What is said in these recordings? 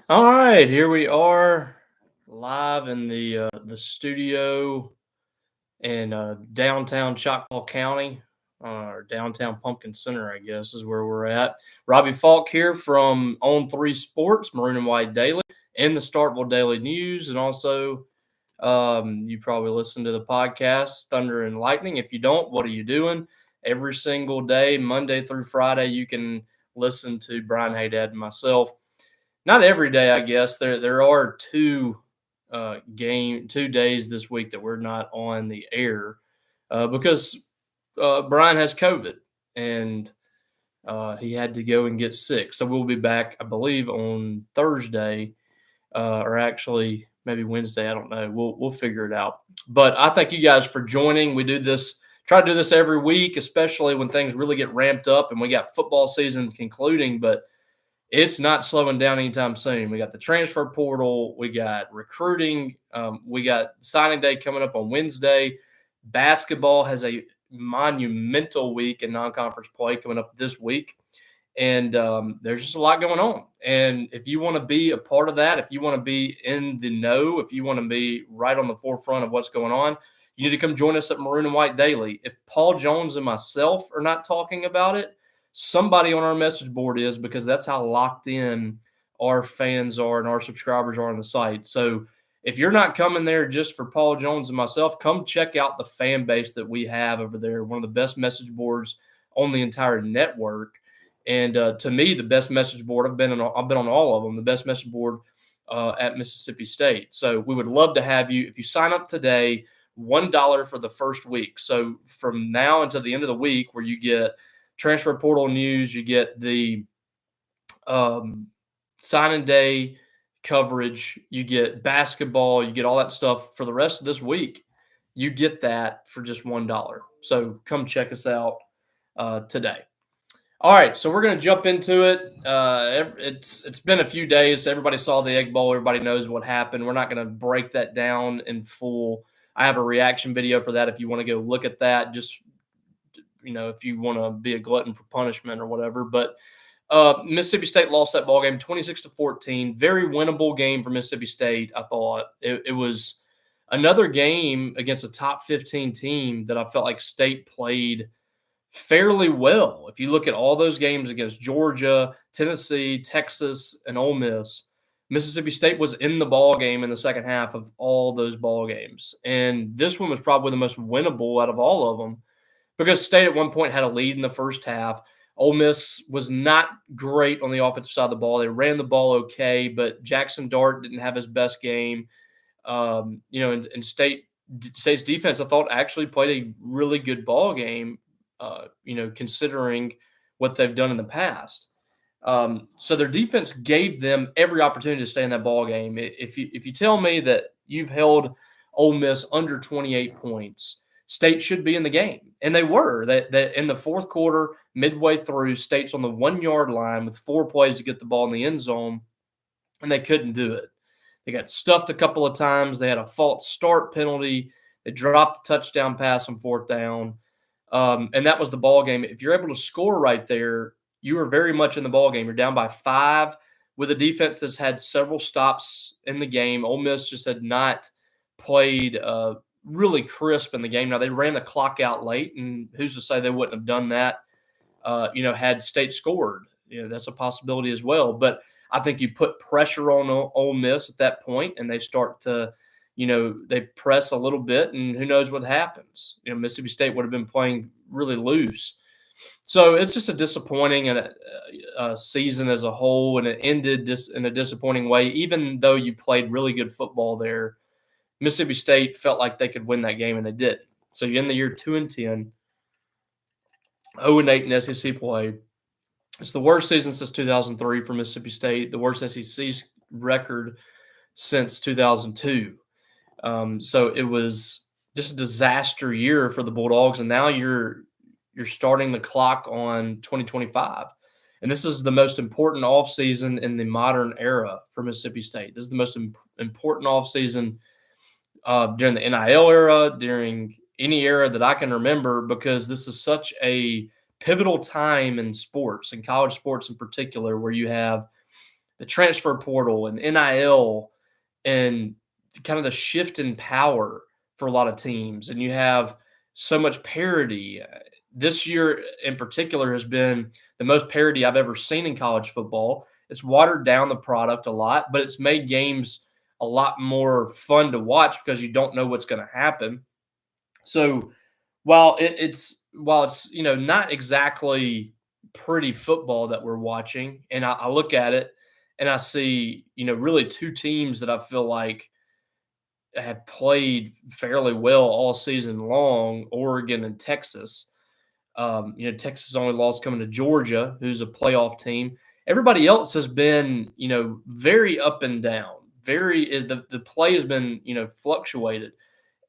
All right, here we are live in the studio in downtown Choctaw County, or downtown Pumpkin Center, I guess is where we're at. Robbie Falk here from On Three Sports, Maroon and White Daily, and the Starkville Daily News, and also you probably listen to the podcast Thunder and Lightning. If you don't, what are you doing? Every single day, Monday through Friday, you can listen to Brian Haydad and myself. Not every day, I guess. There are 2 days this week that we're not on the air because Brian has COVID and he had to go and get sick. So we'll be back, I believe, on Thursday or actually maybe Wednesday. I don't know. We'll figure it out. But I thank you guys for joining. We do this. Try to do this every week, especially when things really get ramped up and we got football season concluding. But it's not slowing down anytime soon. We got the transfer portal, we got recruiting, we got signing day coming up on Wednesday. Basketball has a monumental week in non-conference play coming up this week, and there's just a lot going on. And if you want to be a part of that, if you want to be in the know, if you want to be right on the forefront of what's going on, you need to come join us at Maroon and White Daily. If Paul Jones and myself are not talking about it, somebody on our message board is, because that's how locked in our fans are and our subscribers are on the site. So if you're not coming there just for Paul Jones and myself, come check out the fan base that we have over there. One of the best message boards on the entire network. And to me, the best message board, I've been on all of them, the best message board at Mississippi State. So we would love to have you. If you sign up today, $1 for the first week. So from now until the end of the week, where you get transfer portal news, you get the signing day coverage, you get basketball, you get all that stuff for the rest of this week. You get that for just $1. So come check us out today. All right, so we're going to jump into it. It's been a few days. Everybody saw the Egg Bowl. Everybody knows what happened. We're not going to break that down in full. I have a reaction video for that if you want to go look at that. Just if you want to be a glutton for punishment or whatever. But Mississippi State lost that ball game 26-14. Very winnable game for Mississippi State. I thought it was another game against a top 15 team that I felt like State played fairly well. If you look at all those games against Georgia, Tennessee, Texas, and Ole Miss, Mississippi State was in the ball game in the second half of all those ball games. And this one was probably the most winnable out of all of them, because State at one point had a lead in the first half. Ole Miss was not great on the offensive side of the ball. They ran the ball okay, but Jackson Dart didn't have his best game. And State's defense, I thought, actually played a really good ball game, considering what they've done in the past. So their defense gave them every opportunity to stay in that ball game. If you tell me that you've held Ole Miss under 28 points, State should be in the game. And they were. That in the fourth quarter, midway through, State's on the 1 yard line with 4 plays to get the ball in the end zone, and they couldn't do it. They got stuffed a couple of times. They had a false start penalty. They dropped the touchdown pass on fourth down. And that was the ball game. If you're able to score right there, you are very much in the ball game. You're down by 5 with a defense that's had several stops in the game. Ole Miss just had not played really crisp in the game. Now, they ran the clock out late, and who's to say they wouldn't have done that, had State scored. That's a possibility as well. But I think you put pressure on Ole Miss at that point, and they start to, they press a little bit, and who knows what happens. Mississippi State would have been playing really loose. So it's just a disappointing season as a whole, and it ended in a disappointing way. Even though you played really good football there, Mississippi State felt like they could win that game, and they did. So you end the year 2-10, 0-8 in SEC play. It's the worst season since 2003 for Mississippi State, the worst SEC record since 2002. So it was just a disaster year for the Bulldogs, and now you're starting the clock on 2025. And this is the most important offseason in the modern era for Mississippi State. This is the most important offseason during the NIL era, during any era that I can remember, because this is such a pivotal time in sports, and college sports in particular, where you have the transfer portal and NIL and kind of the shift in power for a lot of teams. And you have so much parity. This year in particular has been the most parity I've ever seen in college football. It's watered down the product a lot, but it's made games a lot more fun to watch because you don't know what's going to happen. So while it's not exactly pretty football that we're watching, and I look at it and I see really two teams that I feel like have played fairly well all season long, Oregon and Texas. Texas only lost coming to Georgia, who's a playoff team. Everybody else has been, very up and down. The play has been, fluctuated,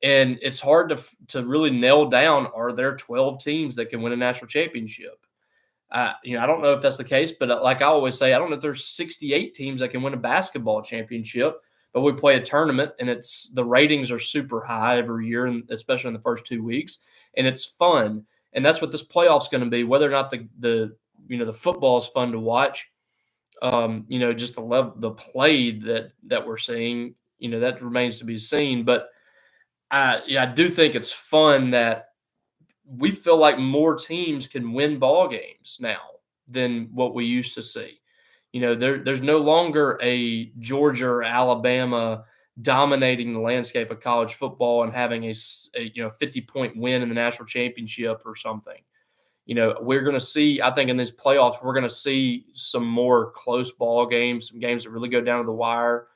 and it's hard to really nail down. Are there 12 teams that can win a national championship? I don't know if that's the case, but like I always say, I don't know if there's 68 teams that can win a basketball championship. But we play a tournament, and the ratings are super high every year, and especially in the first 2 weeks, and it's fun. And that's what this playoff's going to be. Whether or not the football is fun to watch, just the play that we're seeing, that remains to be seen. But I do think it's fun that we feel like more teams can win ball games now than what we used to see. There's no longer a Georgia or Alabama dominating the landscape of college football and having a 50-point win in the national championship or something. We're going to see, I think in these playoffs, we're going to see some more close ball games, some games that really go down to the wire.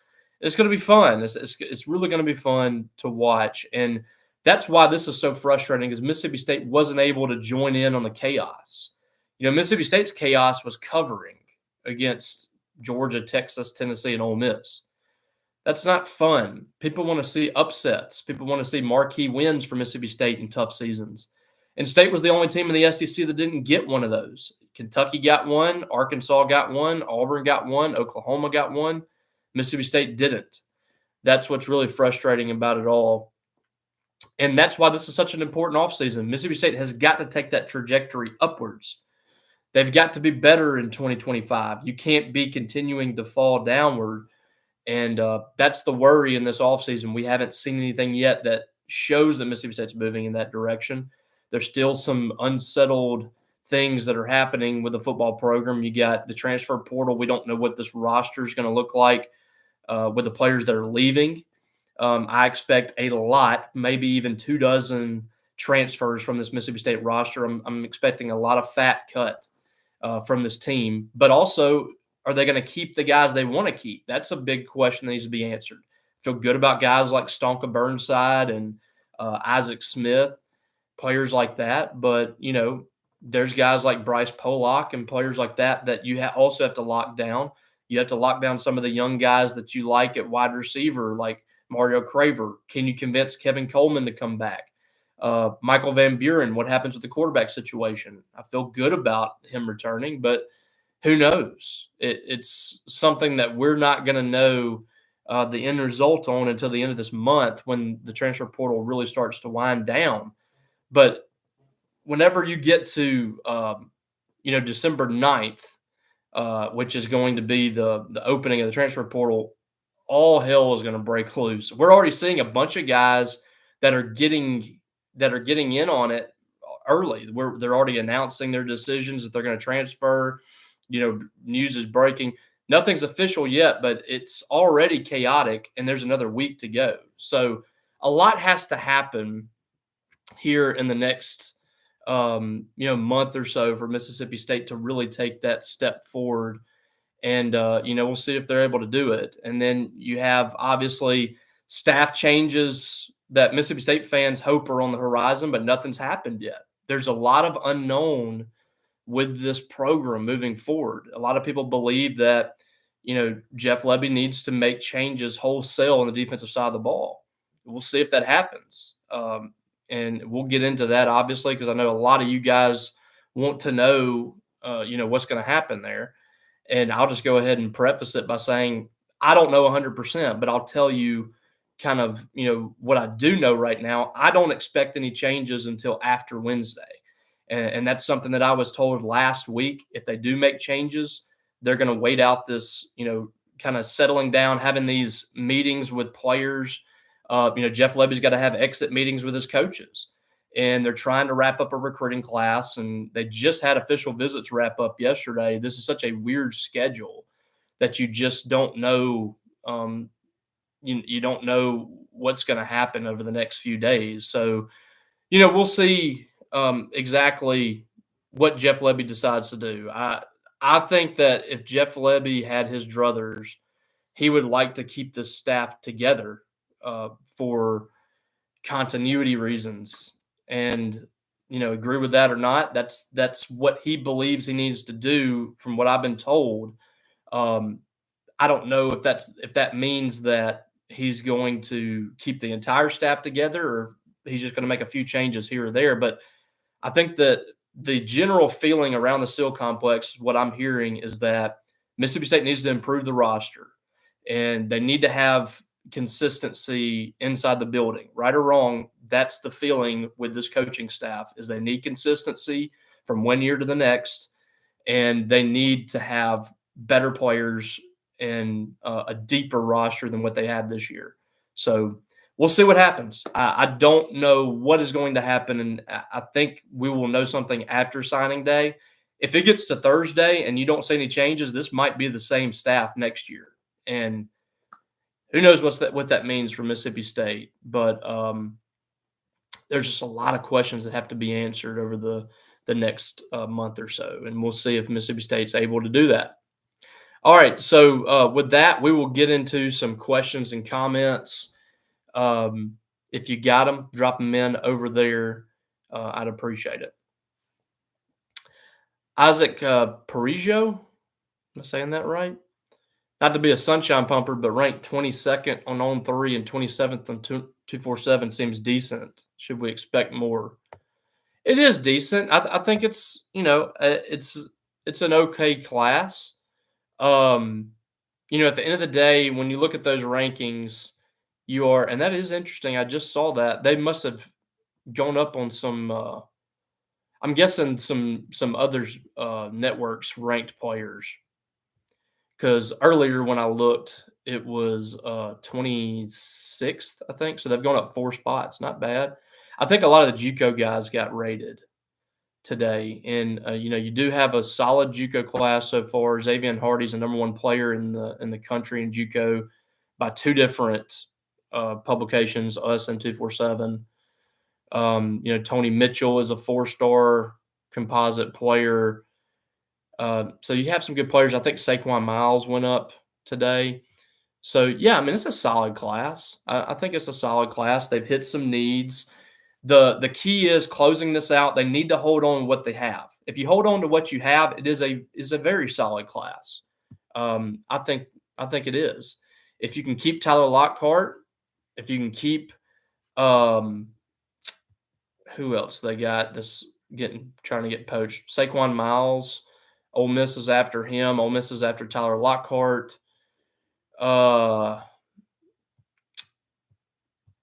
It's going to be fun. It's really going to be fun to watch. And that's why this is so frustrating, because Mississippi State wasn't able to join in on the chaos. Mississippi State's chaos was covering against Georgia, Texas, Tennessee, and Ole Miss. That's not fun. People want to see upsets. People want to see marquee wins for Mississippi State in tough seasons. And State was the only team in the SEC that didn't get one of those. Kentucky got one. Arkansas got one. Auburn got one. Oklahoma got one. Mississippi State didn't. That's what's really frustrating about it all. And that's why this is such an important offseason. Mississippi State has got to take that trajectory upwards. They've got to be better in 2025. You can't be continuing to fall downward. And that's the worry in this offseason. We haven't seen anything yet that shows that Mississippi State's moving in that direction. There's still some unsettled things that are happening with the football program. You got the transfer portal. We don't know what this roster is going to look like with the players that are leaving. I expect a lot, maybe even 24 transfers from this Mississippi State roster. I'm expecting a lot of fat cut from this team. But also, are they going to keep the guys they want to keep? That's a big question that needs to be answered. I feel good about guys like Stonka Burnside and Isaac Smith, players like that. But, there's guys like Bryce Pollock and players like that you also have to lock down. You have to lock down some of the young guys that you like at wide receiver, like Mario Craver. Can you convince Kevin Coleman to come back? Michael Van Buren, what happens with the quarterback situation? I feel good about him returning, but who knows? It's something that we're not going to know the end result on until the end of this month, when the transfer portal really starts to wind down. But whenever you get to, December 9th, which is going to be the opening of the transfer portal, all hell is going to break loose. We're already seeing a bunch of guys that are getting in on it early. They're already announcing their decisions that they're going to transfer. News is breaking. Nothing's official yet, but it's already chaotic, and there's another week to go. So a lot has to happen here in the next month or so for Mississippi State to really take that step forward. And, we'll see if they're able to do it. And then you have, obviously, staff changes that Mississippi State fans hope are on the horizon, but nothing's happened yet. There's a lot of unknown with this program moving forward. A lot of people believe that, Jeff Lebby needs to make changes wholesale on the defensive side of the ball. We'll see if that happens. And we'll get into that, obviously, because I know a lot of you guys want to know, what's going to happen there. And I'll just go ahead and preface it by saying I don't know 100%, but I'll tell you kind of, what I do know right now. I don't expect any changes until after Wednesday. And that's something that I was told last week. If they do make changes, They're going to wait out this, kind of settling down, having these meetings with players. Jeff Lebby's got to have exit meetings with his coaches, and they're trying to wrap up a recruiting class, and they just had official visits wrap up yesterday. This is such a weird schedule that you just don't know. You don't know what's going to happen over the next few days. So, we'll see exactly what Jeff Lebby decides to do. I think that if Jeff Lebby had his druthers, he would like to keep the staff together for continuity reasons. And agree with that or not, that's what he believes he needs to do. From what I've been told, I don't know if that means that he's going to keep the entire staff together, or he's just going to make a few changes here or there. But I think that the general feeling around the Seal Complex, what I'm hearing, is that Mississippi State needs to improve the roster, and they need to have consistency inside the building. Right or wrong, that's the feeling with this coaching staff, is they need consistency from one year to the next, and they need to have better players and a deeper roster than what they had this year. So we'll see what happens. I don't know what is going to happen, and I think we will know something after signing day. If it gets to Thursday and you don't see any changes, this might be the same staff next year, and who knows what that means for Mississippi State. But there's just a lot of questions that have to be answered over the next month or so, and we'll see if Mississippi State's able to do that. All right, so with that, we will get into some questions and comments. If you got them, drop them in over there. I'd appreciate it. Isaac Parigio, am I saying that right? Not to be a sunshine pumper, but ranked 22nd on 3 and 27th on 247 seems decent. Should we expect more? It is decent. I think it's it's an okay class. At the end of the day, when you look at those rankings, and that is interesting. I just saw that they must have gone up on some. I'm guessing some other networks ranked players, because earlier when I looked, it was 26th, I think. So they've gone up 4 spots. Not bad. I think a lot of the JUCO guys got rated today, and you do have a solid JUCO class so far. Xavier Hardy's the number 1 player in the country in JUCO by 2 different publications, us and 247. Tony Mitchell is a 4-star composite player. So you have some good players. I think Saquon Miles went up today. So yeah, I mean, it's a solid class. I think it's a solid class. They've hit some needs. The key is closing this out. They need to hold on to what they have. If you hold on to what you have, it is a very solid class. I think it is. If you can keep Tyler Lockhart, if you can keep who else they got that's trying to get poached? Saquon Miles. Ole Miss is after him. Ole Miss is after Tyler Lockhart.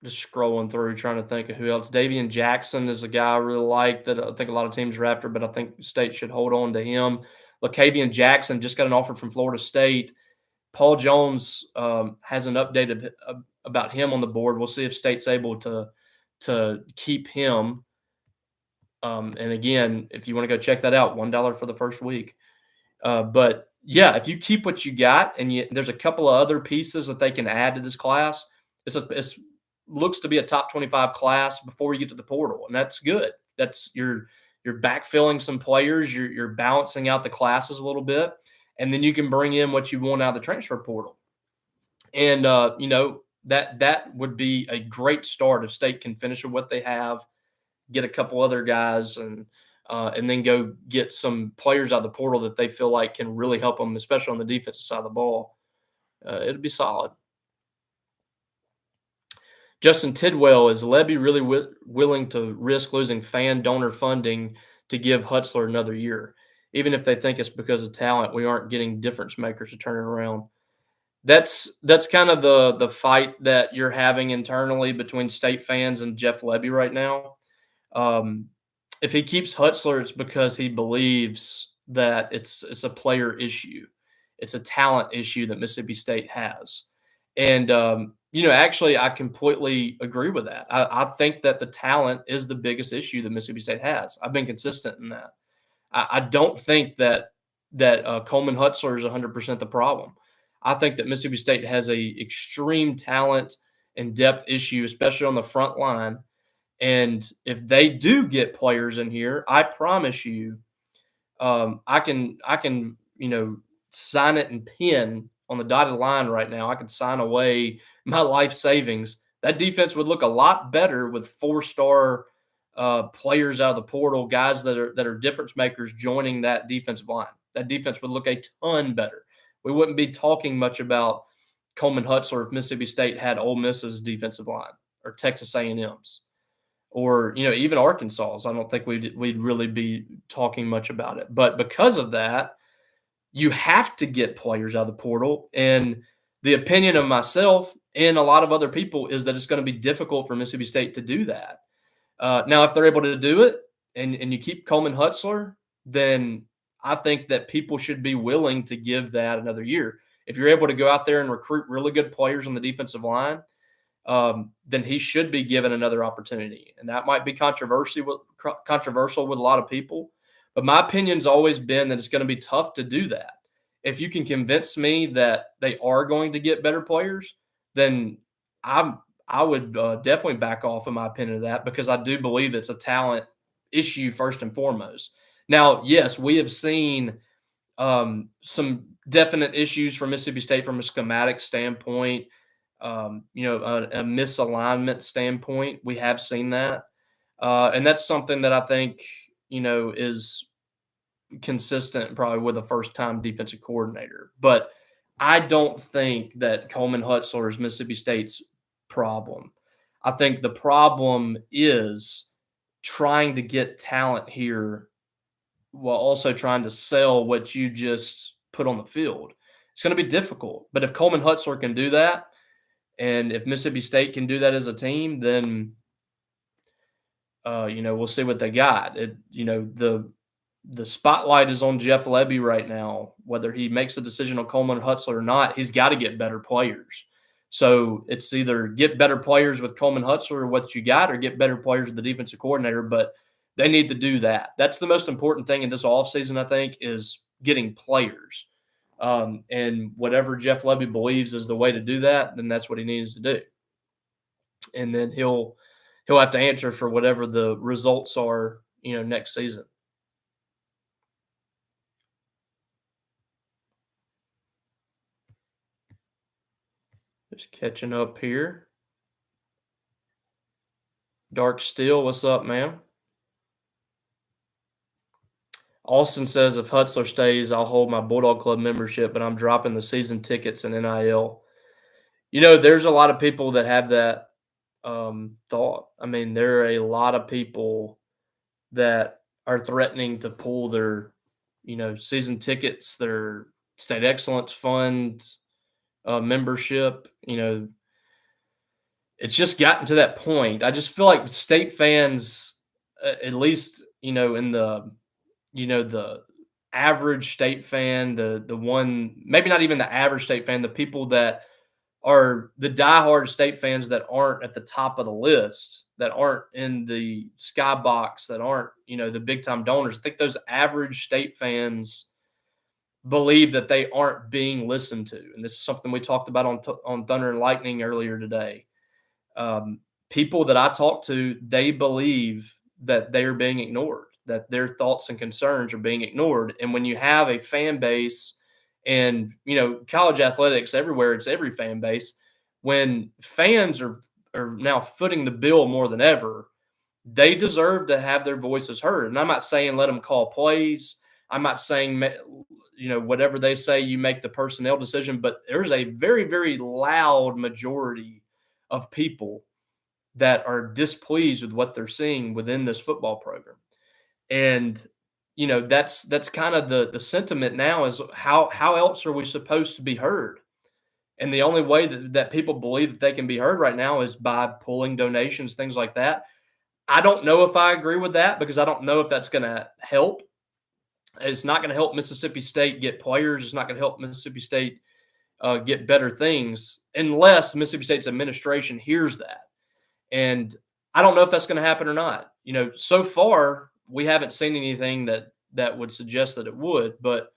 Just scrolling through, trying to think of who else. Davian Jackson is a guy I really like that I think a lot of teams are after, but I think State should hold on to him. LaCavian Jackson just got an offer from Florida State. Paul Jones has an update about him on the board. We'll see if State's able to keep him. And again, if you want to go check that out, $1 for the first week. But yeah, if you keep what you got, and there's a couple of other pieces that they can add to this class, it's looks to be a top 25 class before you get to the portal, and that's good. That's you're backfilling some players, you're balancing out the classes a little bit, and then you can bring in what you want out of the transfer portal. And that would be a great start if State can finish with what they have, get a couple other guys, and then go get some players out of the portal that they feel like can really help them, especially on the defensive side of the ball. It'll be solid. Justin Tidwell, is Lebby really willing to risk losing fan donor funding to give Hutzler another year? Even if they think it's because of talent, we aren't getting difference makers to turn it around. That's kind of the fight that you're having internally between State fans and Jeff Lebby right now. If he keeps Hutzler, it's because he believes that it's a player issue. It's a talent issue that Mississippi State has. And, actually, I completely agree with that. I think that the talent is the biggest issue that Mississippi State has. I've been consistent in that. I don't think that Coleman Hutzler is 100% the problem. I think that Mississippi State has a extreme talent and depth issue, especially on the front line. And if they do get players in here, I promise you, I can sign it and pin on the dotted line right now. I could sign away my life savings. That defense would look a lot better with 4-star players out of the portal, guys that are difference makers joining that defensive line. That defense would look a ton better. We wouldn't be talking much about Coleman Hutzler if Mississippi State had Ole Miss's defensive line or Texas A&M's or even Arkansas's. I don't think we'd really be talking much about it. But because of that, you have to get players out of the portal. And the opinion of myself and a lot of other people is that it's going to be difficult for Mississippi State to do that. Now, if they're able to do it and you keep Coleman Hutzler, then I think that people should be willing to give that another year. If you're able to go out there and recruit really good players on the defensive line, then he should be given another opportunity. And that might be controversial with a lot of people. But my opinion's always been that it's going to be tough to do that. If you can convince me that they are going to get better players, then I would definitely back off, in my opinion, of that, because I do believe it's a talent issue first and foremost. Now, yes, we have seen some definite issues for Mississippi State from a schematic standpoint, a misalignment standpoint. We have seen that. And that's something that I think, is consistent probably with a first-time defensive coordinator. But I don't think that Coleman Hutzler is Mississippi State's problem. I think the problem is trying to get talent here while also trying to sell what you just put on the field. It's going to be difficult. But if Coleman Hutzler can do that, and if Mississippi State can do that as a team, then we'll see what they got. The spotlight is on Jeff Lebby right now. Whether he makes a decision on Coleman Hutzler or not, he's got to get better players. So it's either get better players with Coleman Hutzler or what you got, or get better players with the defensive coordinator. But they need to do that. That's the most important thing in this offseason, I think, is getting players. And whatever Jeff Lebby believes is the way to do that, then that's what he needs to do. And then he'll have to answer for whatever the results are, next season. Just catching up here. Dark Steel, what's up, man? Austin says if Hutzler stays, I'll hold my Bulldog Club membership, but I'm dropping the season tickets and NIL. There's a lot of people that have that thought. I mean, there are a lot of people that are threatening to pull their, season tickets, their State Excellence Fund membership. It's just gotten to that point. I just feel like State fans, at least, in the average State fan, the one, maybe not even the average State fan, the people that are the diehard State fans that aren't at the top of the list, that aren't in the skybox, that aren't, the big time donors. I think those average State fans believe that they aren't being listened to. And this is something we talked about on Thunder and Lightning earlier today. People that I talk to, they believe that they are being ignored, that their thoughts and concerns are being ignored. And when you have a fan base, and, college athletics everywhere, it's every fan base, when fans are now footing the bill more than ever, they deserve to have their voices heard. And I'm not saying let them call plays. I'm not saying, whatever they say, you make the personnel decision. But there's a very, very loud majority of people that are displeased with what they're seeing within this football program. And that's kind of the sentiment now is how else are we supposed to be heard? And the only way that people believe that they can be heard right now is by pulling donations, things like that. I don't know if I agree with that, because I don't know if that's going to help. It's not going to help Mississippi State get players. It's not going to help Mississippi State get better things unless Mississippi State's administration hears that. And I don't know if that's going to happen or not. So far we haven't seen anything that would suggest that it would. But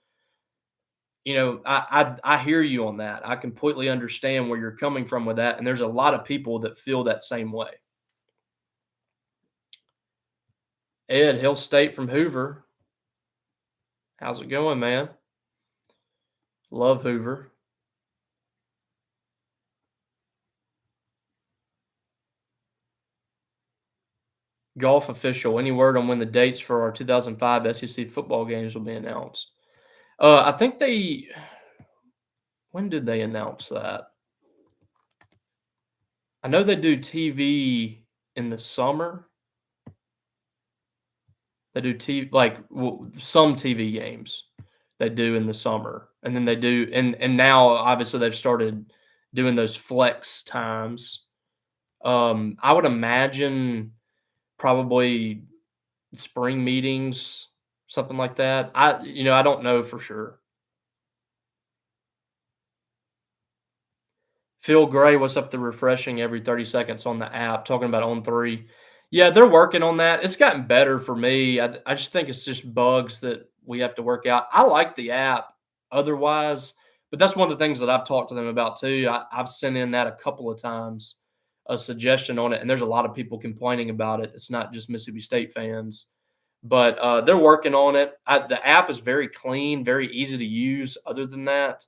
I hear you on that. I completely understand where you're coming from with that, and there's a lot of people that feel that same way. Ed, Hill State from Hoover. How's it going, man? Love Hoover. Golf official. Any word on when the dates for our 2005 SEC football games will be announced? I think they. When did they announce that? I know they do TV in the summer. They do some TV games they do in the summer, and then they do and now obviously they've started doing those flex times. I would imagine probably spring meetings, something like that. I don't know for sure. Phil Gray, what's up to refreshing every 30 seconds on the app, talking about On3. Yeah, they're working on that. It's gotten better for me. I just think it's just bugs that we have to work out. I like the app otherwise, but that's one of the things that I've talked to them about too. I've sent in that a couple of times, a suggestion on it, and there's a lot of people complaining about it. It's not just Mississippi State fans, but they're working on it. The app is very clean, very easy to use other than that.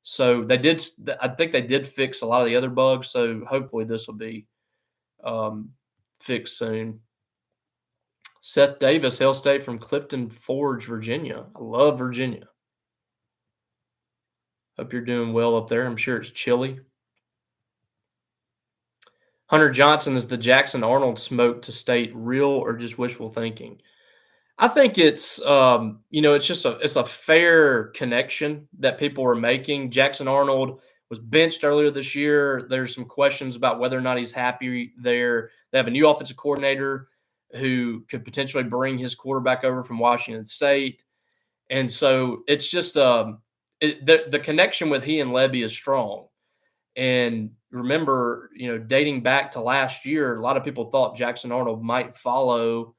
So I think they did fix a lot of the other bugs. So hopefully this will be fixed soon. Seth Davis, Hail State from Clifton Forge, Virginia. I love Virginia. Hope you're doing well up there. I'm sure it's chilly. Hunter Johnson, is the Jackson Arnold smoke to State real or just wishful thinking? I think it's it's a fair connection that people are making. Jackson Arnold was benched earlier this year. There's some questions about whether or not he's happy there. They have a new offensive coordinator who could potentially bring his quarterback over from Washington State, and so it's just the connection with he and Lebby is strong. And remember, dating back to last year, a lot of people thought Jackson Arnold might follow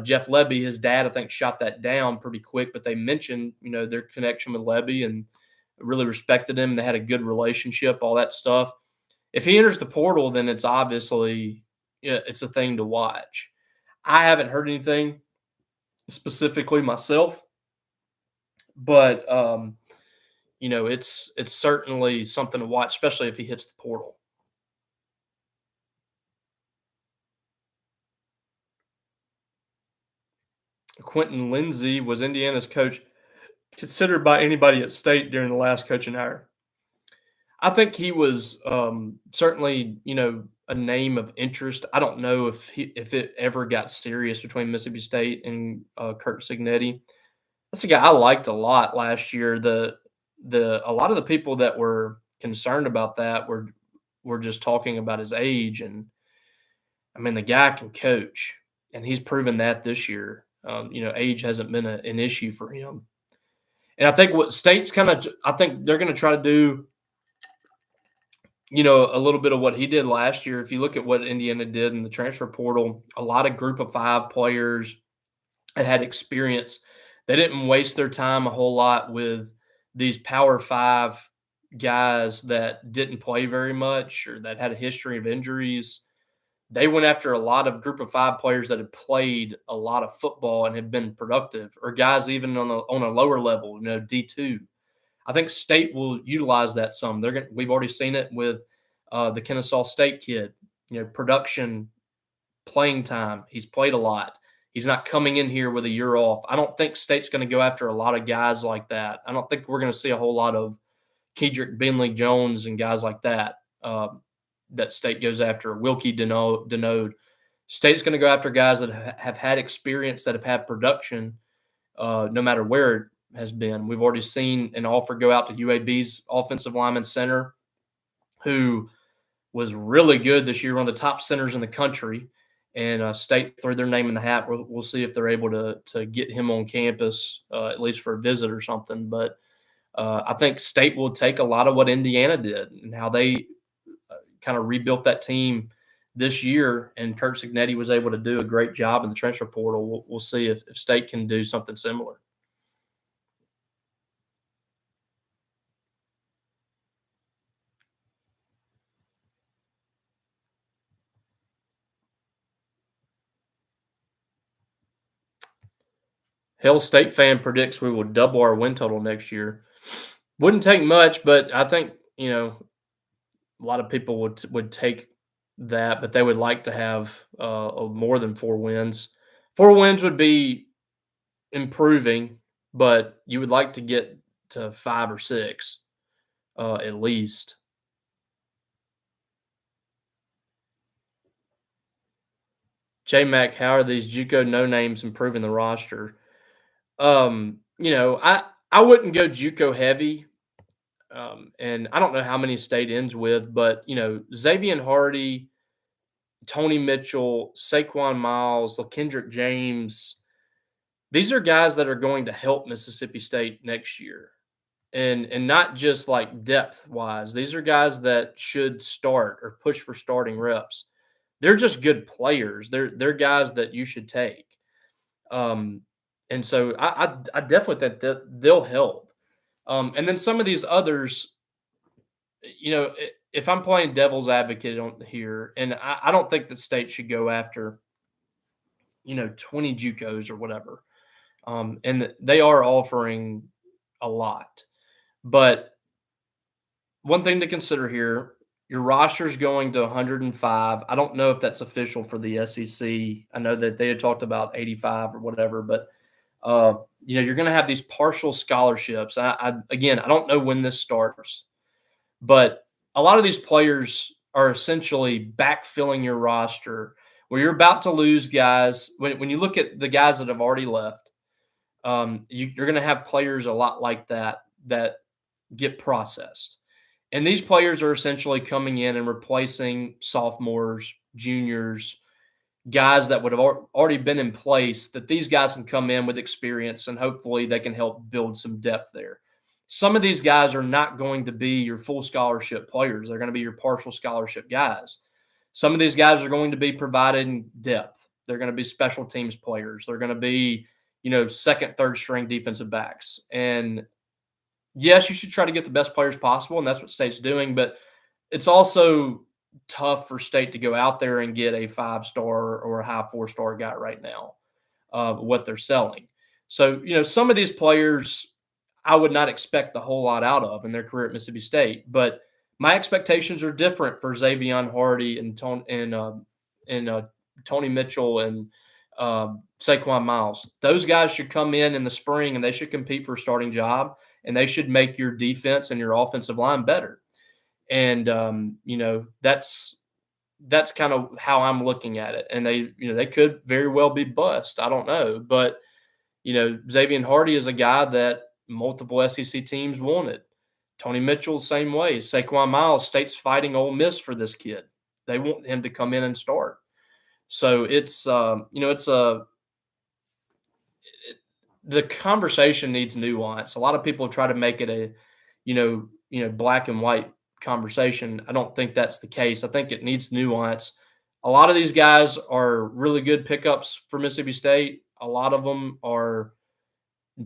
Jeff Lebby. His dad, I think, shot that down pretty quick, but they mentioned, their connection with Lebby and really respected him. They had a good relationship, all that stuff. If he enters the portal, then it's obviously, it's a thing to watch. I haven't heard anything specifically myself, but it's certainly something to watch, especially if he hits the portal. Quentin Lindsay, was Indiana's coach considered by anybody at State during the last coaching hire? I think he was certainly, a name of interest. I don't know if it ever got serious between Mississippi State and Kurt Signetti. That's a guy I liked a lot last year. A lot of the people that were concerned about that were just talking about his age, and I mean the guy can coach, and he's proven that this year. Age hasn't been an issue for him. And I think what State's I think they're going to try to do, a little bit of what he did last year. If you look at what Indiana did in the transfer portal, a lot of group of 5 players that had experience. They didn't waste their time a whole lot with these Power 5 guys that didn't play very much or that had a history of injuries. They went after a lot of group of 5 players that had played a lot of football and had been productive, or guys even on a lower level, D2. I think State will utilize that some. We've already seen it with the Kennesaw State kid. Production, playing time. He's played a lot. He's not coming in here with a year off. I don't think State's going to go after a lot of guys like that. I don't think we're going to see a whole lot of Kedrick Bentley Jones and guys like that. That State goes after. Wilkie Denode. State's going to go after guys that have had experience, that have had production, no matter where it has been. We've already seen an offer go out to UAB's offensive lineman center, who was really good this year, one of the top centers in the country. and State threw their name in the hat. We'll see if they're able to get him on campus, at least for a visit or something. But I think State will take a lot of what Indiana did and how they kind of rebuilt that team this year, and Kurt Signetti was able to do a great job in the transfer portal. We'll see if State can do something similar. Hell State fan predicts we will double our win total next year. Wouldn't take much, but I think a lot of people would take that, but they would like to have more than 4 wins. 4 wins would be improving, but you would like to get to 5 or 6 at least. J Mac, how are these JUCO no names improving the roster? I wouldn't go JUCO heavy. And I don't know how many State ends with, but Xavier Hardy, Tony Mitchell, Saquon Miles, LaKendrick James, these are guys that are going to help Mississippi State next year. And not just like depth wise. These are guys that should start or push for starting reps. They're just good players. They're guys that you should take. And so I definitely think that they'll help. And then some of these others, if I'm playing devil's advocate on here, and I don't think the State should go after, 20 JUCOs or whatever. And they are offering a lot. But one thing to consider here, your roster is going to 105. I don't know if that's official for the SEC. I know that they had talked about 85 or whatever, but you're going to have these partial scholarships. Again, I don't know when this starts, but a lot of these players are essentially backfilling your roster where you're about to lose guys. When you look at the guys that have already left, you're going to have players a lot like that get processed. And these players are essentially coming in and replacing sophomores, juniors, guys that would have already been in place, that these guys can come in with experience and hopefully they can help build some depth there. Some of these guys are not going to be your full scholarship players. They're going to be your partial scholarship guys. Some of these guys are going to be providing depth. They're going to be special teams players. They're going to be, second, third string defensive backs. And yes, you should try to get the best players possible, and that's what State's doing. But it's also tough for State to go out there and get a 5-star or a high 4-star guy right now, what they're selling. So, some of these players I would not expect a whole lot out of in their career at Mississippi State. But my expectations are different for Xavier Hardy and Tony Mitchell and Saquon Miles. Those guys should come in the spring and they should compete for a starting job, and they should make your defense and your offensive line better. And that's kind of how I'm looking at it. And they could very well be bust. I don't know, but Xavier Hardy is a guy that multiple SEC teams wanted. Tony Mitchell, same way. Saquon Miles, State's fighting Ole Miss for this kid. They want him to come in and start. So the conversation needs nuance. A lot of people try to make it a, black and white conversation. I don't think that's the case. I think it needs nuance. A lot of these guys are really good pickups for Mississippi State. A lot of them are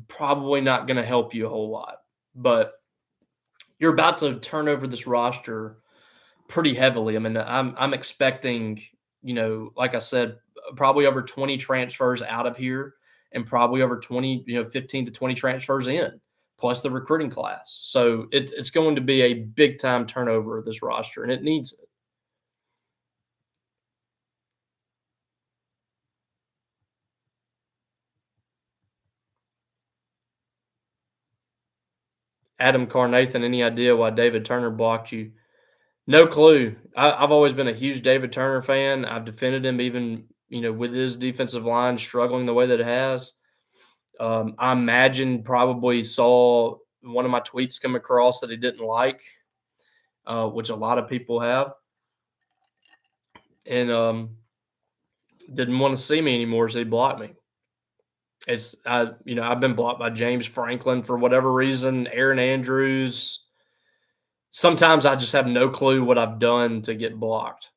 probably not going to help you a whole lot. But you're about to turn over this roster pretty heavily. I mean, I'm expecting, like I said, probably over 20 transfers out of here and probably over 20, 15 to 20 transfers in, plus the recruiting class. So it's going to be a big time turnover of this roster, and it needs it. Adam Carnathan, any idea why David Turner blocked you? No clue. I've always been a huge David Turner fan. I've defended him even, with his defensive line struggling the way that it has. I imagine probably saw one of my tweets come across that he didn't like, which a lot of people have. And Didn't want to see me anymore, so he blocked me. I've been blocked by James Franklin for whatever reason, Aaron Andrews. Sometimes I just have no clue what I've done to get blocked.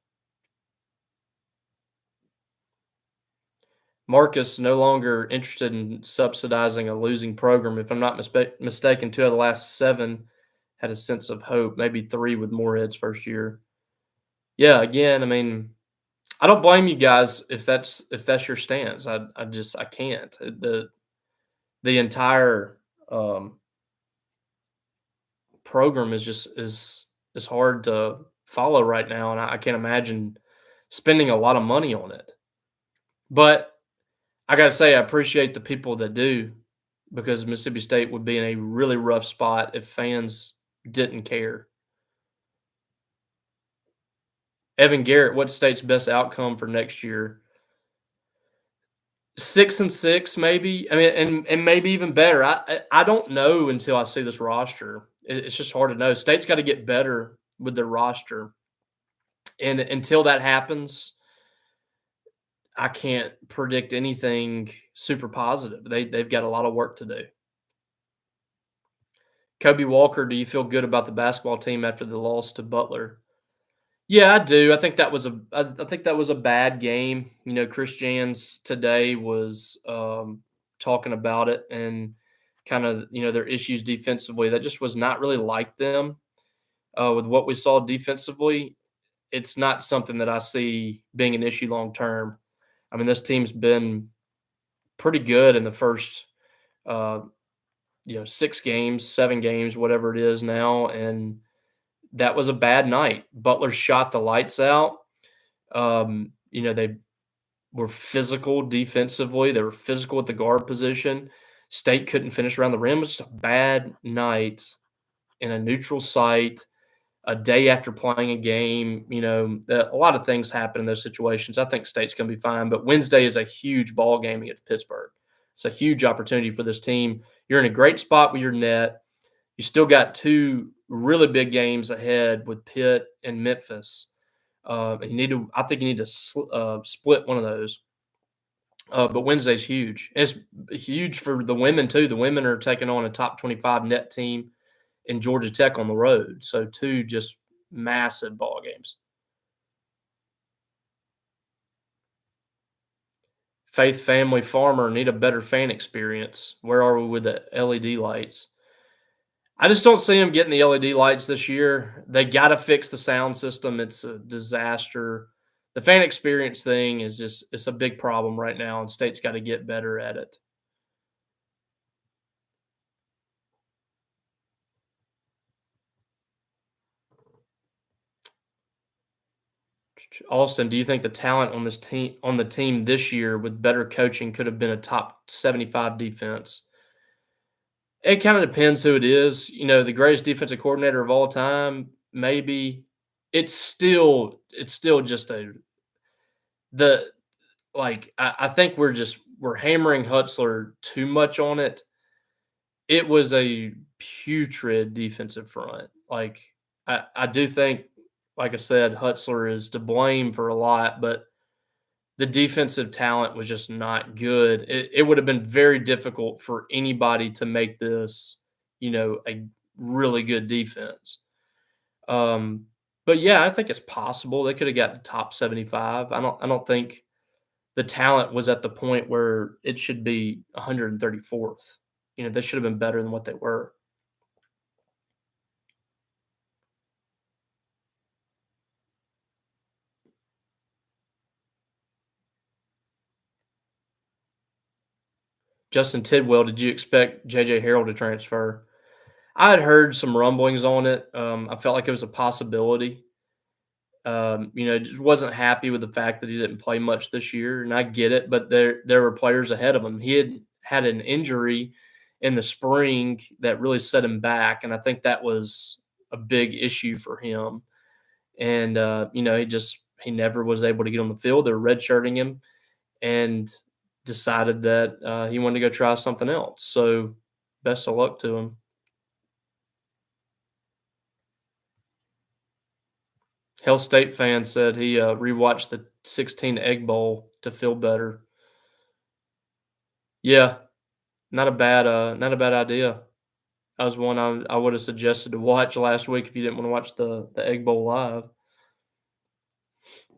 Marcus no longer interested in subsidizing a losing program. If I'm not mistaken, 2 of the last 7 had a sense of hope, maybe 3 with Moorhead's first year. Yeah, again, I mean, I don't blame you guys if that's your stance. I can't. The entire program is hard to follow right now, and I can't imagine spending a lot of money on it. But I gotta say, I appreciate the people that do, because Mississippi State would be in a really rough spot if fans didn't care. Evan Garrett, what's State's best outcome for next year? 6-6, maybe. I mean, and maybe even better. I don't know until I see this roster. It's just hard to know. State's got to get better with their roster, and until that happens, I can't predict anything super positive. They've got a lot of work to do. Kobe Walker, do you feel good about the basketball team after the loss to Butler? Yeah, I do. I think that was a bad game. Chris Jans today was talking about it and kind of their issues defensively. That just was not really like them. With what we saw defensively, it's not something that I see being an issue long term. I mean, this team's been pretty good in the first, uh, 6 games, 7 games, whatever it is now, and that was a bad night. Butler shot the lights out. They were physical defensively. They were physical at the guard position. State couldn't finish around the rim. It was just a bad night in a neutral site, a day after playing a game. A lot of things happen in those situations. I think State's going to be fine, but Wednesday is a huge ball game against Pittsburgh. It's a huge opportunity for this team. You're in a great spot with your net. You still got 2 really big games ahead with Pitt and Memphis. I think you need to split one of those. But Wednesday's huge. It's huge for the women too. The women are taking on a top 25 net team in Georgia Tech on the road. So 2 just massive ball games. Faith Family Farmer need a better fan experience. Where are we with the LED lights? I just don't see them getting the LED lights this year. They got to fix the sound system. It's a disaster. The fan experience thing it's a big problem right now, and State's got to get better at it. Austin, do you think the talent on the team this year with better coaching could have been a top 75 defense? It kind of depends who it is. The greatest defensive coordinator of all time, maybe. It's still just the I think we're hammering Hutzler too much on it. It was a putrid defensive front. I do think, like I said, Hutzler is to blame for a lot, but the defensive talent was just not good. It would have been very difficult for anybody to make this, a really good defense. Um, but yeah, I think it's possible they could have got the top 75. I don't think the talent was at the point where it should be 134th. They should have been better than what they were. Justin Tidwell, did you expect JJ Harrell to transfer? I had heard some rumblings on it. I felt like it was a possibility. Just wasn't happy with the fact that he didn't play much this year, and I get it. But there were players ahead of him. He had an injury in the spring that really set him back, and I think that was a big issue for him. And he never was able to get on the field. They were redshirting him, and decided that he wanted to go try something else. So best of luck to him. Hell State fan said he rewatched the 16 Egg Bowl to feel better. Yeah, not a bad idea. That was one I would have suggested to watch last week if you didn't want to watch the Egg Bowl live.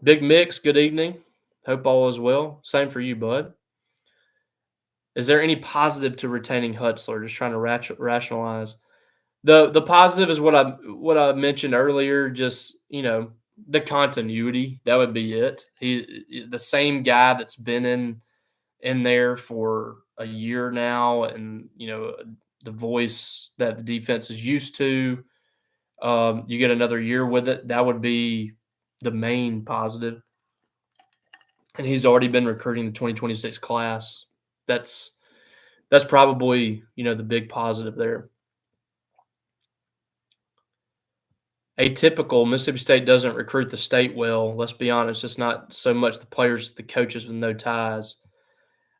Big Mix, good evening. Hope all is well. Same for you, bud. Is there any positive to retaining Hutzler? Just trying to rationalize. The positive is what I mentioned earlier. Just the continuity. That would be it. The same guy that's been in there for a year now, and the voice that the defense is used to. You get another year with it. That would be the main positive. And he's already been recruiting the 2026 class. That's that's probably the big positive there. Atypical, Mississippi State doesn't recruit the state well. Let's be honest, it's not so much the players, the coaches with no ties.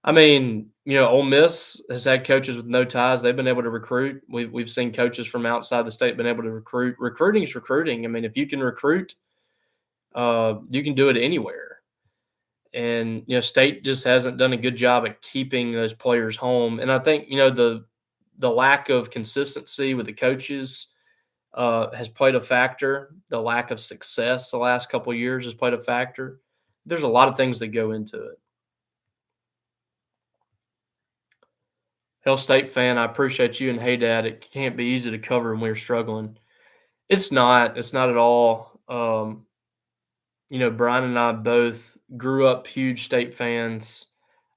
I mean, Ole Miss has had coaches with no ties. They've been able to recruit. We've seen coaches from outside the state been able to recruit. Recruiting is recruiting. I mean, if you can recruit, you can do it anywhere. And State just hasn't done a good job at keeping those players home. And I think the lack of consistency with the coaches has played a factor. The lack of success the last couple of years has played a factor. There's a lot of things that go into it. Hell State fan, I appreciate you and hey dad. It can't be easy to cover when we're struggling. It's not. It's not at all. Brian and I both grew up huge state fans.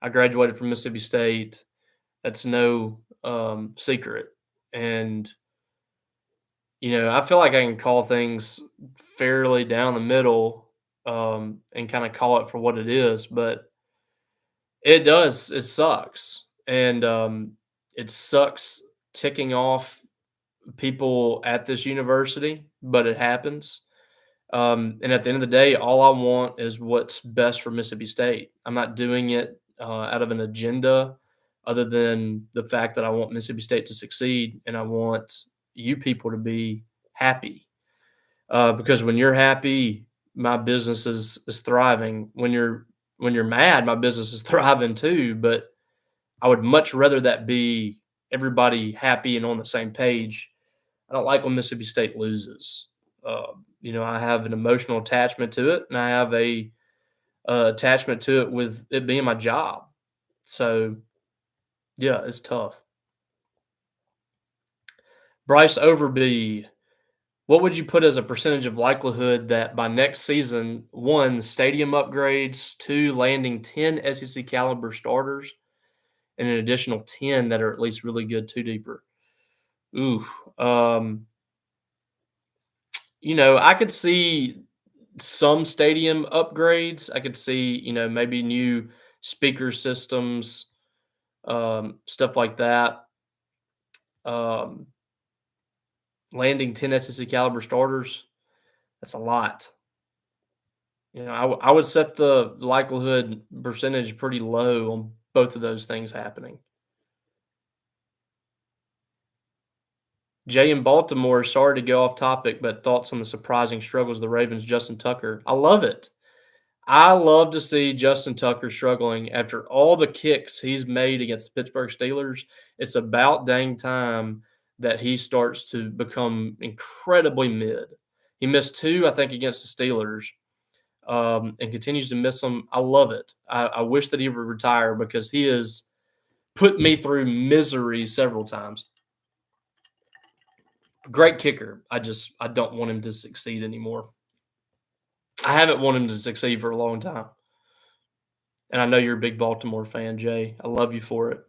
I graduated from Mississippi State. That's no secret. And I feel like I can call things fairly down the middle and kind of call it for what it is, but it does. It sucks. And it sucks ticking off people at this university, but it happens. And at the end of the day, all I want is what's best for Mississippi State. I'm not doing it out of an agenda other than the fact that I want Mississippi State to succeed and I want you people to be happy. Because when you're happy, my business is thriving. When you're mad, my business is thriving too. But I would much rather that be everybody happy and on the same page. I don't like when Mississippi State loses. I have an emotional attachment to it, and I have a attachment to it with it being my job. So yeah, it's tough. Bryce Overby, what would you put as a percentage of likelihood that by next season, one, stadium upgrades, two, landing 10 SEC caliber starters, and an additional 10 that are at least really good two deeper? Ooh, I could see some stadium upgrades. I could see, maybe new speaker systems, stuff like that. Um, Landing 10 SEC caliber starters, that's a lot. I would set the likelihood percentage pretty low on both of those things happening. Jay in Baltimore, sorry to go off topic, but thoughts on the surprising struggles of the Ravens, Justin Tucker. I love it. I love to see Justin Tucker struggling after all the kicks he's made against the Pittsburgh Steelers. It's about dang time that he starts to become incredibly mid. He missed two, I think, against the Steelers, and continues to miss them. I love it. I wish that he would retire because he has put me through misery several times. Great kicker. I don't want him to succeed anymore. I haven't wanted him to succeed for a long time. And I know you're a big Baltimore fan, Jay. I love you for it.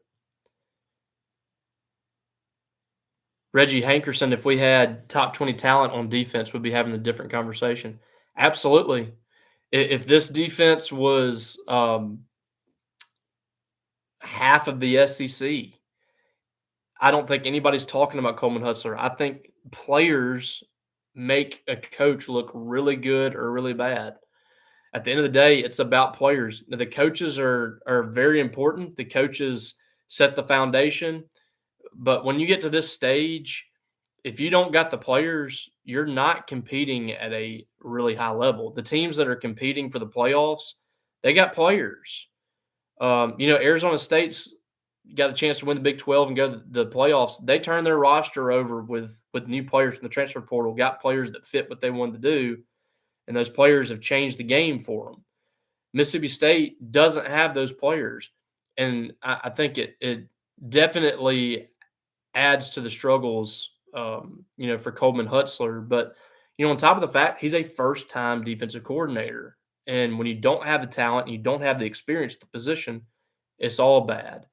Reggie Hankerson, if we had top 20 talent on defense, we'd be having a different conversation. Absolutely. If this defense was half of the SEC, I don't think anybody's talking about Coleman Hutzler. I think players make a coach look really good or really bad. At the end of the day, it's about players. The coaches are very important. The coaches set the foundation. But when you get to this stage, if you don't got the players, you're not competing at a really high level. The teams that are competing for the playoffs, they got players. Arizona State's got a chance to win the Big 12 and go to the playoffs. They turned their roster over with new players from the transfer portal, got players that fit what they wanted to do, and those players have changed the game for them. Mississippi State doesn't have those players, and I think it definitely adds to the struggles, for Coleman Hutzler. But on top of the fact he's a first-time defensive coordinator, and when you don't have the talent and you don't have the experience at the position, it's all bad.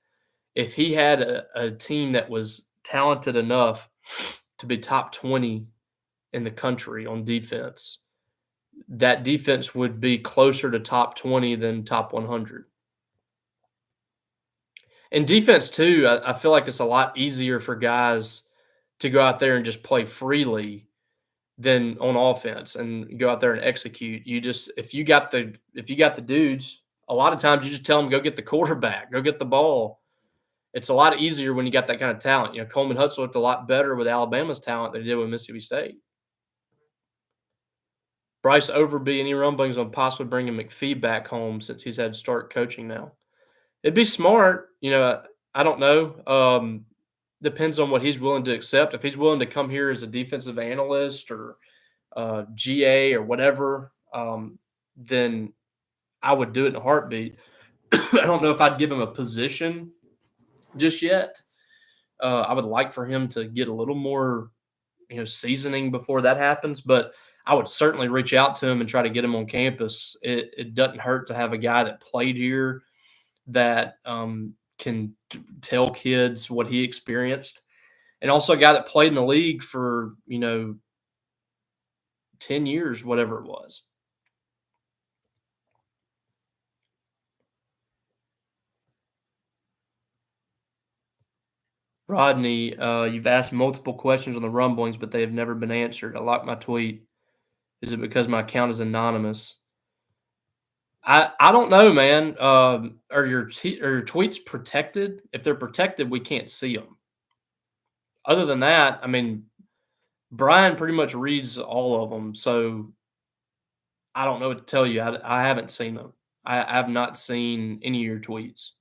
If he had a team that was talented enough to be top 20 in the country on defense, that defense would be closer to top 20 than top 100. And defense too, I feel like it's a lot easier for guys to go out there and just play freely than on offense and go out there and execute. If you got the dudes, a lot of times you just tell them go get the quarterback, go get the ball. It's a lot easier when you got that kind of talent. Coleman Hutzler looked a lot better with Alabama's talent than he did with Mississippi State. Bryce Overby, any rumblings on possibly bringing McPhee back home since he's had to start coaching now? It'd be smart. I don't know. Depends on what he's willing to accept. If he's willing to come here as a defensive analyst or GA or whatever, then I would do it in a heartbeat. I don't know if I'd give him a position just yet. I would like for him to get a little more, seasoning before that happens, but I would certainly reach out to him and try to get him on campus. It doesn't hurt to have a guy that played here that can tell kids what he experienced, and also a guy that played in the league for 10 years, whatever it was. Rodney, you've asked multiple questions on the rumblings, but they have never been answered. I like my tweet. Is it because my account is anonymous? I don't know, man. Are your tweets protected? If they're protected, we can't see them. Other than that, I mean, Brian pretty much reads all of them, so I don't know what to tell you. I haven't seen them. I have not seen any of your tweets.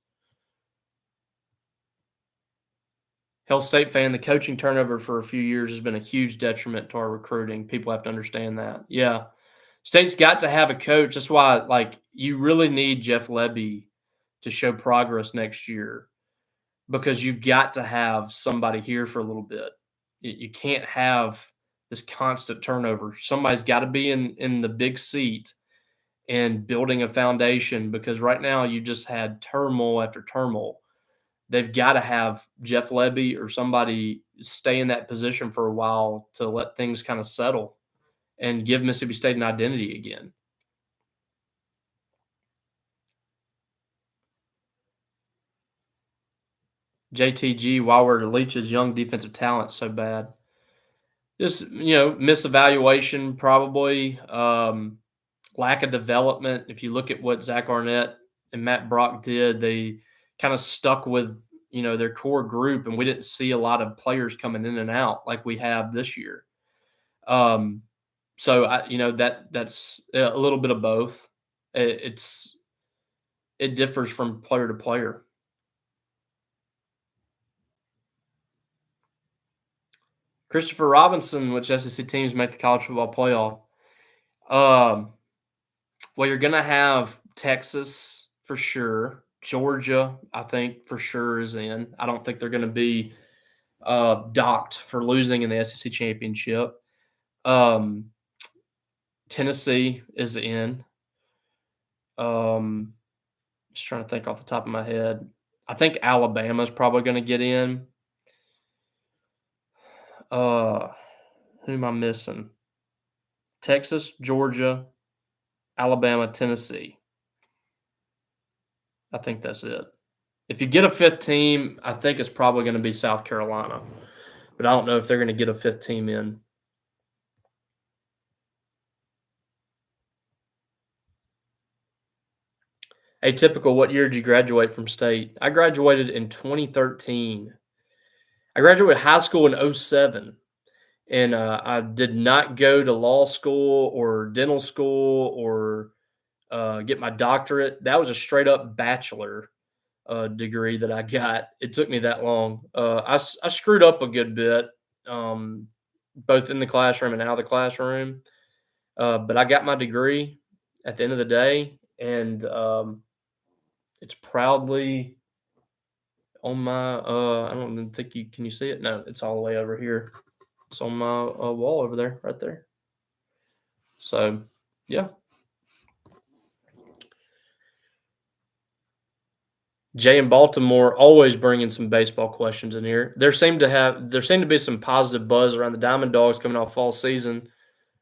Hell State fan, the coaching turnover for a few years has been a huge detriment to our recruiting. People have to understand that. Yeah. State's got to have a coach. That's why, you really need Jeff Lebby to show progress next year, because you've got to have somebody here for a little bit. You can't have this constant turnover. Somebody's got to be in the big seat and building a foundation, because right now you just had turmoil after turmoil. They've got to have Jeff Lebby or somebody stay in that position for a while to let things kind of settle and give Mississippi State an identity again. JTG, why were Leach's young defensive talent so bad? Just, misevaluation probably, lack of development. If you look at what Zach Arnett and Matt Brock did, they kind of stuck with, their core group, and we didn't see a lot of players coming in and out like we have this year. So that's a little bit of both. It differs from player to player. Christopher Robinson, which SEC teams make the college football playoff? Well, you're going to have Texas for sure. Georgia, I think for sure is in. I don't think they're going to be docked for losing in the SEC championship. Tennessee is in. Just trying to think off the top of my head. I think Alabama's probably going to get in. Who am I missing? Texas, Georgia, Alabama, Tennessee. I think that's it. If you get a fifth team, I think it's probably going to be South Carolina. But I don't know if they're going to get a fifth team in. Atypical, what year did you graduate from State? I graduated in 2013. I graduated high school in 2007. and I did not go to law school or dental school or get my doctorate. That was a straight up bachelor degree that I got. It took me that long. I screwed up a good bit, um, both in the classroom and out of the classroom. But I got my degree at the end of the day, and it's proudly on my. I don't even think you can you see it? No, it's all the way over here. It's on my wall over there, right there. So, yeah. Jay in Baltimore always bringing some baseball questions in here. There seemed to be some positive buzz around the Diamond Dogs coming off fall season.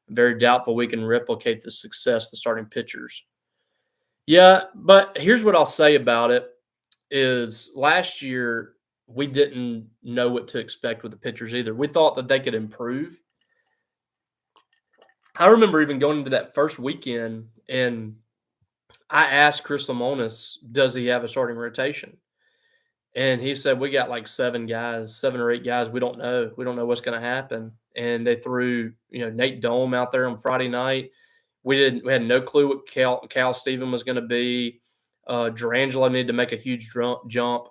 Very doubtful we can replicate the success of the starting pitchers. Yeah, but here's what I'll say about it is last year we didn't know what to expect with the pitchers either. We thought that they could improve. I remember even going into that first weekend and I asked Chris Lemonis, does he have a starting rotation? And he said, we got like 7 or 8 guys. We don't know. We don't know what's going to happen. And they threw, Nate Dome out there on Friday night. We had no clue what Cal Steven was going to be. Durangelo needed to make a huge jump.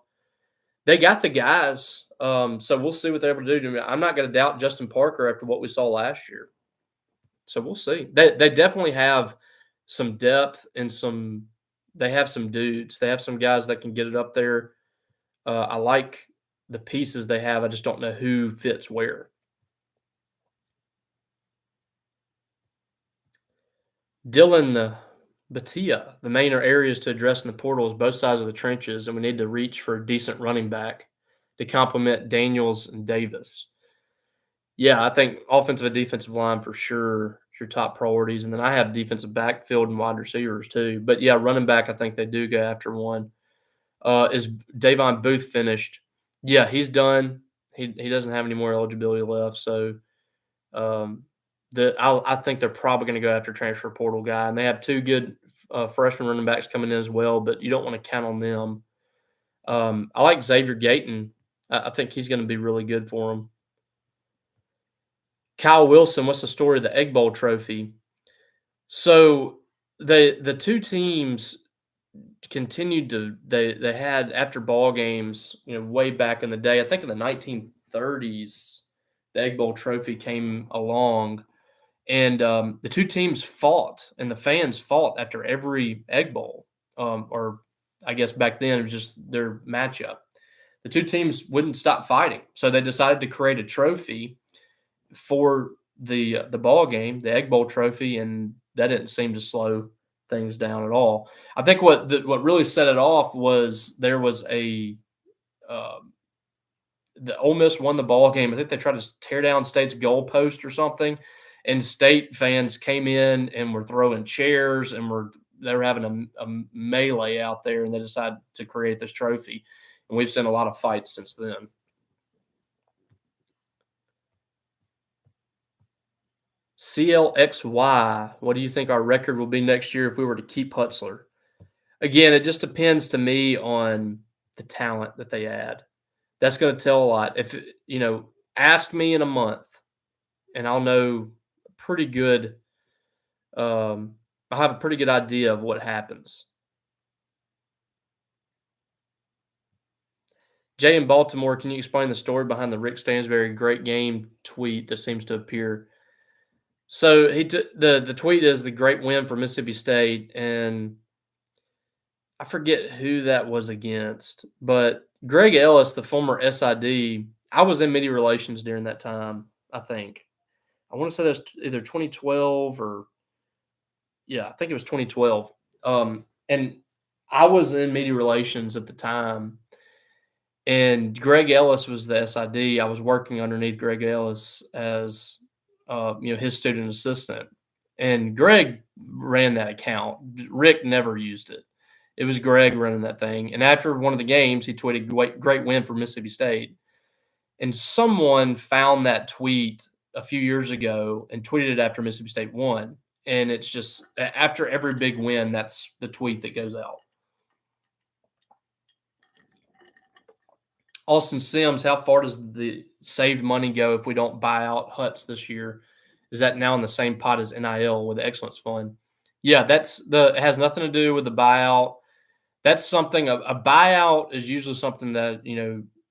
They got the guys. So we'll see what they're able to do. I'm not going to doubt Justin Parker after what we saw last year. So we'll see. They definitely have some depth and they have some dudes. They have some guys that can get it up there. I like the pieces they have. I just don't know who fits where. Dylan Batia, the main areas to address in the portal is both sides of the trenches, and we need to reach for a decent running back to complement Daniels and Davis. Yeah, I think offensive and defensive line for sure is your top priorities, and then I have defensive backfield and wide receivers too. But yeah, running back, I think they do go after one. Is Davon Booth finished? Yeah, he's done. He doesn't have any more eligibility left, so um, I think they're probably going to go after transfer portal guy, and they have two good freshman running backs coming in as well. But you don't want to count on them. I like Xavier Gayton. I think he's going to be really good for them. Kyle Wilson, what's the story of the Egg Bowl trophy? So the two teams continued to they had after ball games, way back in the day. I think in the 1930s, the Egg Bowl trophy came along, and the two teams fought, and the fans fought after every Egg Bowl, or I guess back then it was just their matchup. The two teams wouldn't stop fighting, so they decided to create a trophy for the ball game, the Egg Bowl trophy, and that didn't seem to slow things down at all. I think what really set it off was there was um, the Ole Miss won the ball game. I think they tried to tear down State's goalpost or something, and State fans came in and were throwing chairs and they were having a melee out there, and they decided to create this trophy. And we've seen a lot of fights since then. CLXY, what do you think our record will be next year if we were to keep Hutzler? Again, it just depends to me on the talent that they add. That's going to tell a lot. If, ask me in a month and I'll know pretty good. I'll have a pretty good idea of what happens. Jay in Baltimore, can you explain the story behind the Rick Stansberry great game tweet that seems to appear? So the tweet is the great win for Mississippi State, and I forget who that was against, but Greg Ellis, the former SID, I was in media relations during that time, I think. I want to say that's either 2012 or I think it was 2012. And I was in media relations at the time, and Greg Ellis was the SID. I was working underneath Greg Ellis as his student assistant, and Greg ran that account. Rick never used it. It was Greg running that thing. And after one of the games, he tweeted, great win for Mississippi State. And someone found that tweet a few years ago and tweeted it after Mississippi State won. And it's just after every big win, that's the tweet that goes out. Austin Sims, how far does the saved money go if we don't buy out Huts this year? Is that now in the same pot as NIL with the Excellence Fund? Yeah, it has nothing to do with the buyout. That's something a buyout is usually something that,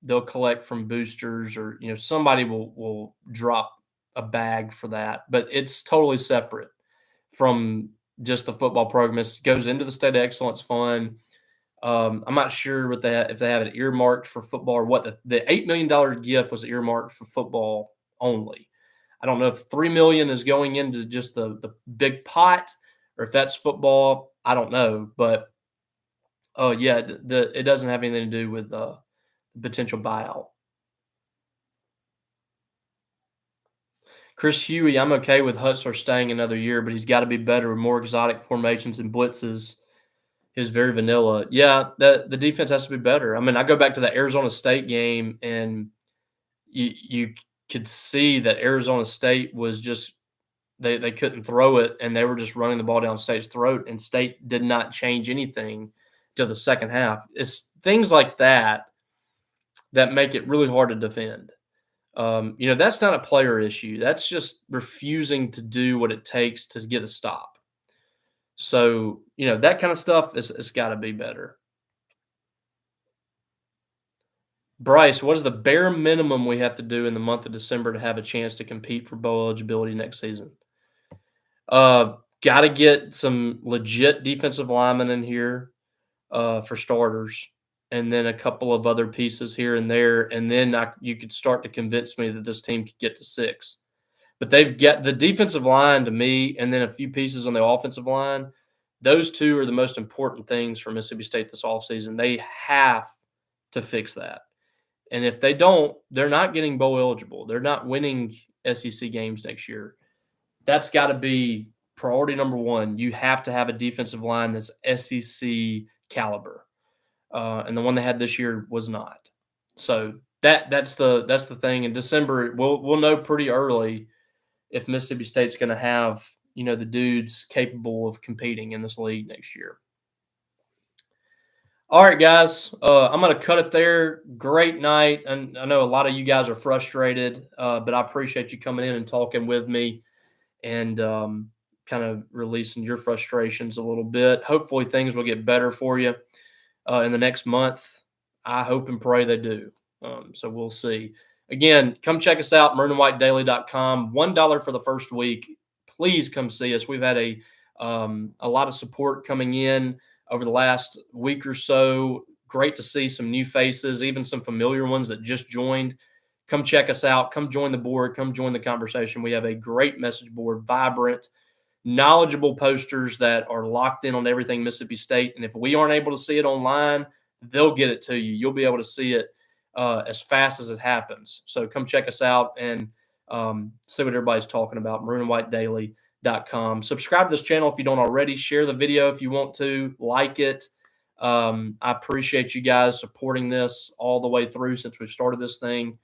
they'll collect from boosters or, somebody will drop a bag for that, but it's totally separate from just the football program. It goes into the State Excellence Fund. I'm not sure what if they have it earmarked for football or what. The $8 million gift was earmarked for football only. I don't know if 3 million is going into just the big pot or if that's football. I don't know, but oh yeah, it doesn't have anything to do with potential buyout. Chris Huey, I'm okay with Hutzler staying another year, but he's got to be better with more exotic formations and blitzes. Is very vanilla. Yeah, the defense has to be better. I mean, I go back to the Arizona State game, and you could see that Arizona State was just they couldn't throw it, and they were just running the ball down State's throat, and State did not change anything till the second half. It's things like that that make it really hard to defend. That's not a player issue. That's just refusing to do what it takes to get a stop. So, that kind of stuff it's got to be better. Bryce, what is the bare minimum we have to do in the month of December to have a chance to compete for bowl eligibility next season? Got to get some legit defensive linemen in here for starters, and then a couple of other pieces here and there, and then you could start to convince me that this team could get to 6. But they've got the defensive line to me, and then a few pieces on the offensive line. Those two are the most important things for Mississippi State this offseason. They have to fix that. And if they don't, they're not getting bowl eligible. They're not winning SEC games next year. That's got to be priority number one. You have to have a defensive line that's SEC caliber, and the one they had this year was not. So that's the thing. In December, we'll know pretty early if Mississippi State's going to have the dudes capable of competing in this league next year. All right, guys. I'm going to cut it there. Great night. And I know a lot of you guys are frustrated, but I appreciate you coming in and talking with me and kind of releasing your frustrations a little bit. Hopefully, things will get better for you in the next month. I hope and pray they do. So we'll see. Again, come check us out, maroonandwhitedaily.com. $1 for the first week. Please come see us. We've had a lot of support coming in over the last week or so. Great to see some new faces, even some familiar ones that just joined. Come check us out. Come join the board. Come join the conversation. We have a great message board, vibrant, knowledgeable posters that are locked in on everything Mississippi State. And if we aren't able to see it online, they'll get it to you. You'll be able to see it as fast as it happens. So come check us out and see what everybody's talking about. maroonandwhitedaily.com. Subscribe to this channel if you don't already. Share the video if you want to. Like it. I appreciate you guys supporting this all the way through since we've started this thing.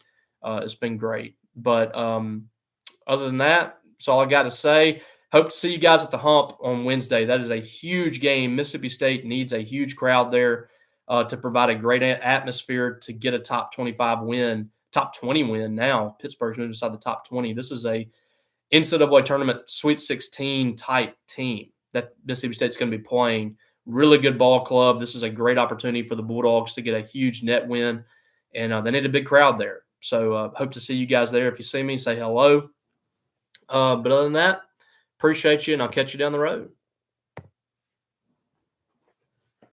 It's been great. But other than that, that's all I got to say. Hope to see you guys at the Hump on Wednesday. That is a huge game. Mississippi State needs a huge crowd there to provide a great atmosphere to get a top 25 win, top 20 win now. Pittsburgh's moved inside the top 20. This is a NCAA tournament Sweet 16 type team that Mississippi State's going to be playing. Really good ball club. This is a great opportunity for the Bulldogs to get a huge net win, and they need a big crowd there. So hope to see you guys there. If you see me, say hello. But other than that, appreciate you, and I'll catch you down the road.